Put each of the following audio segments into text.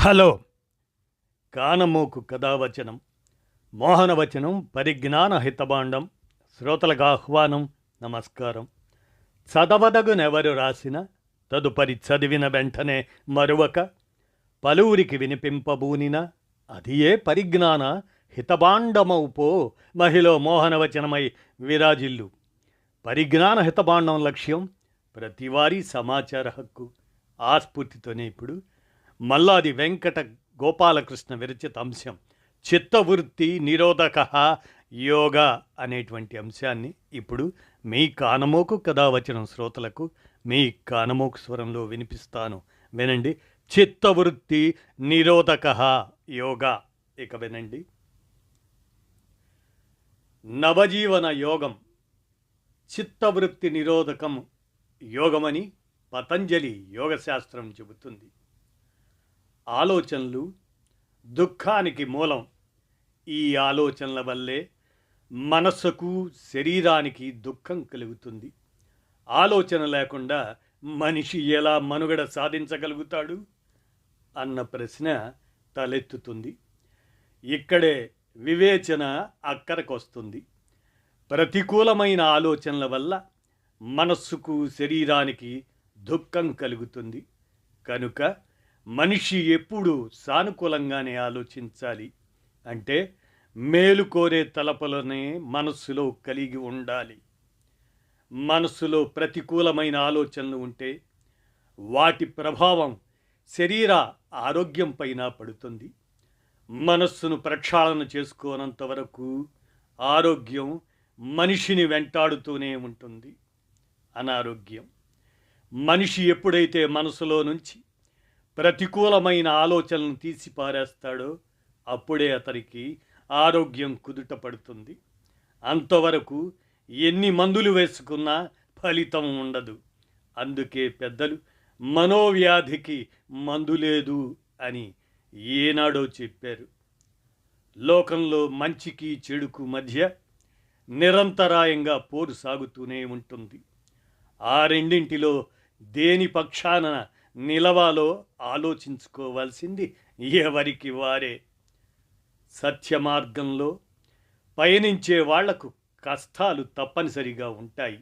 Hello. కానమోకు కథావచనం మోహనవచనం పరిజ్ఞాన హితబాండం. శ్రోతలకు ఆహ్వానం, నమస్కారం. చదవదగునెవరు రాసిన తదుపరి చదివిన వెంటనే మరువక పలువురికి వినిపింపబూనిన అది ఏ పరిజ్ఞాన హితబాండమౌపో మహిళ మోహనవచనమై విరాజిల్లు. పరిజ్ఞాన హితబాండం లక్ష్యం ప్రతివారీ సమాచార హక్కు. ఆ స్ఫూర్తితోనే ఇప్పుడు మల్లాది వెంకట గోపాలకృష్ణ విరచిత అంశం చిత్తవృత్తి నిరోధక యోగా అనేటువంటి అంశాన్ని ఇప్పుడు మీ కానమోకు కథావచనం శ్రోతలకు మీ కానమోకు స్వరంలో వినిపిస్తాను, వినండి. చిత్తవృత్తి నిరోధక యోగా. ఇక వినండి. నవజీవన యోగం చిత్తవృత్తి నిరోధకం యోగమని పతంజలి యోగశాస్త్రం చెబుతుంది. ఆలోచనలు దుఃఖానికి మూలం. ఈ ఆలోచనల వల్లే మనస్సుకు శరీరానికి దుఃఖం కలుగుతుంది. ఆలోచన లేకుండా మనిషి ఎలా మనుగడ సాధించగలుగుతాడు అన్న ప్రశ్న తలెత్తుతుంది. ఇక్కడే వివేచన అక్కరకొస్తుంది. ప్రతికూలమైన ఆలోచనల వల్ల మనస్సుకు శరీరానికి దుఃఖం కలుగుతుంది. కనుక మనిషి ఎప్పుడూ సానుకూలంగానే ఆలోచించాలి. అంటే మేలు కోరే తలపులనే మనస్సులో కలిగి ఉండాలి. మనస్సులో ప్రతికూలమైన ఆలోచనలు ఉంటే వాటి ప్రభావం శరీర ఆరోగ్యం పైన పడుతుంది. మనస్సును ప్రక్షాళన చేసుకోనంత వరకు ఆరోగ్యం మనిషిని వెంటాడుతూనే ఉంటుంది. అనారోగ్యం. మనిషి ఎప్పుడైతే మనసులో నుంచి ప్రతికూలమైన ఆలోచనలను తీసి పారేస్తాడో అప్పుడే అతనికి ఆరోగ్యం కుదుట పడుతుంది. అంతవరకు ఎన్ని మందులు వేసుకున్నా ఫలితం ఉండదు. అందుకే పెద్దలు మనోవ్యాధికి మందు లేదు అని ఏనాడో చెప్పారు. లోకంలో మంచికి చెడుకు మధ్య నిరంతరాయంగా పోరు సాగుతూనే ఉంటుంది. ఆ రెండింటిలో దేని పక్షాన నిలవాలో ఆలోచించుకోవాల్సింది ఎవరికి వారే. సత్య మార్గంలో పయనించే వాళ్లకు కష్టాలు తప్పనిసరిగా ఉంటాయి.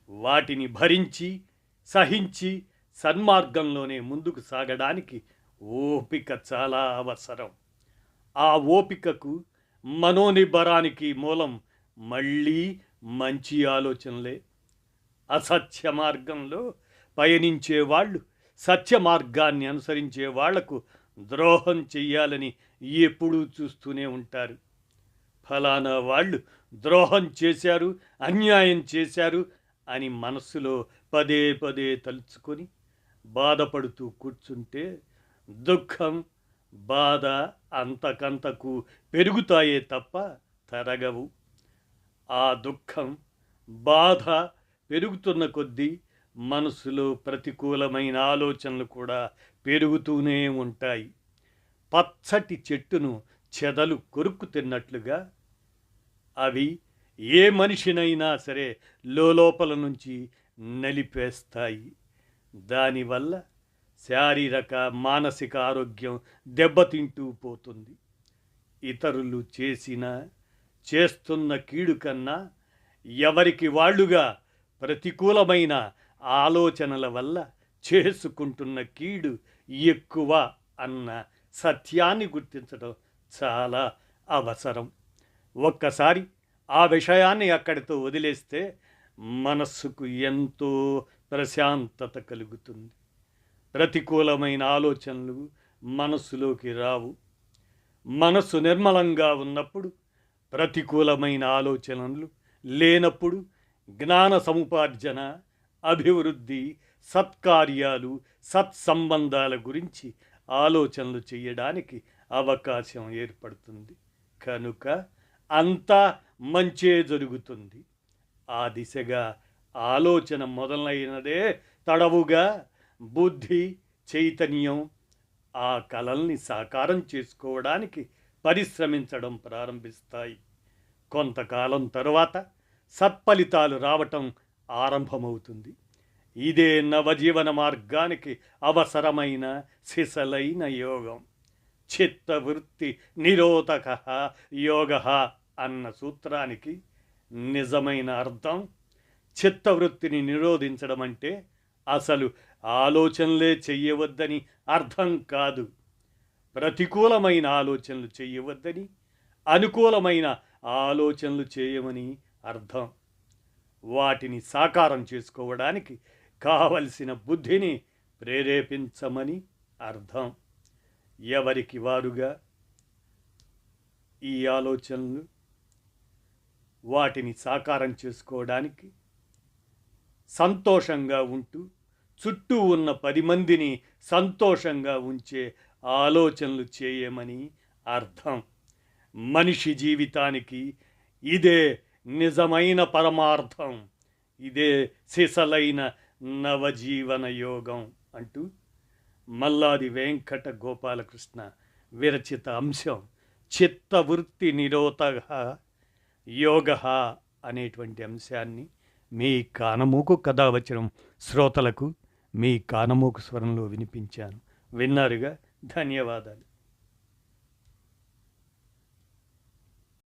వాటిని భరించి సహించి సన్మార్గంలోనే ముందుకు సాగడానికి ఓపిక చాలా అవసరం. ఆ ఓపికకు మనోనిబ్బరానికి మూలం మళ్ళీ మంచి ఆలోచనలే. అసత్య మార్గంలో పయనించే వాళ్ళు సత్య మార్గాన్ని అనుసరించే వాళ్లకు ద్రోహం చెయ్యాలని ఎప్పుడూ చూస్తూనే ఉంటారు. ఫలానా వాళ్ళు ద్రోహం చేశారు, అన్యాయం చేశారు అని మనస్సులో పదే పదే తలుచుకొని బాధపడుతూ కూర్చుంటే దుఃఖం, బాధ అంతకంతకు పెరుగుతాయే తప్ప తరగవు. ఆ దుఃఖం, బాధ పెరుగుతున్న కొద్దీ మనసులో ప్రతికూలమైన ఆలోచనలు కూడా పెరుగుతూనే ఉంటాయి. పచ్చటి చెట్టును చెదలు కొరుక్కు తిన్నట్లుగా అవి ఏ మనిషినైనా సరే లోపల నుంచి నలిపేస్తాయి. దానివల్ల శారీరక మానసిక ఆరోగ్యం దెబ్బతింటూ పోతుంది. ఇతరులు చేస్తున్న కీడు కన్నా ఎవరికి వాళ్ళుగా ప్రతికూలమైన ఆలోచనల వల్ల చేసుకుంటున్న కీడు ఎక్కువ అన్న సత్యాన్ని గుర్తించడం చాలా అవసరం. ఒక్కసారి ఆ విషయాన్ని అక్కడితో వదిలేస్తే మనస్సుకు ఎంతో ప్రశాంతత కలుగుతుంది. ప్రతికూలమైన ఆలోచనలు మనస్సులోకి రావు. మనస్సు నిర్మలంగా ఉన్నప్పుడు ప్రతికూలమైన ఆలోచనలు లేనప్పుడు జ్ఞాన సముపార్జన, అభివృద్ధి, సత్కార్యాలు, సత్సంబంధాల గురించి ఆలోచనలు చేయడానికి అవకాశం ఏర్పడుతుంది. కనుక అంతా మంచే జరుగుతుంది. ఆ దిశగా ఆలోచన మొదలైనదే తడవుగా బుద్ధి, చైతన్యం ఆ కలల్ని సాకారం చేసుకోవడానికి పరిశ్రమించడం ప్రారంభిస్తాయి. కొంతకాలం తరువాత సత్ఫలితాలు రావటం ఆరంభమవుతుంది. ఇదే నవజీవన మార్గానికి అవసరమైన సిసలైన యోగం. చిత్తవృత్తి నిరోధక యోగ అన్న సూత్రానికి నిజమైన అర్థం చిత్తవృత్తిని నిరోధించడం అంటే అసలు ఆలోచనలే చెయ్యవద్దని అర్థం కాదు. ప్రతికూలమైన ఆలోచనలు చెయ్యవద్దని, అనుకూలమైన ఆలోచనలు చేయమని అర్థం. వాటిని సాకారం చేసుకోవడానికి కావలసిన బుద్ధిని ప్రేరేపించమని అర్థం. ఎవరికి వారుగా ఈ ఆలోచనలు వాటిని సాకారం చేసుకోవడానికి సంతోషంగా ఉంటూ చుట్టూ ఉన్న 10 మందిని సంతోషంగా ఉంచే ఆలోచనలు చేయమని అర్థం. మనిషి జీవితానికి ఇదే నిజమైన పరమార్థం, ఇదే సిసలైన నవజీవన యోగం అంటూ మల్లాది వెంకట గోపాలకృష్ణ విరచిత అంశం చిత్తవృత్తి నిరోధక యోగ అనేటువంటి అంశాన్ని మీ కానమూకు కథావచనం శ్రోతలకు మీ కానమూకు స్వరంలో వినిపించాను. విన్నారుగా? ధన్యవాదాలు.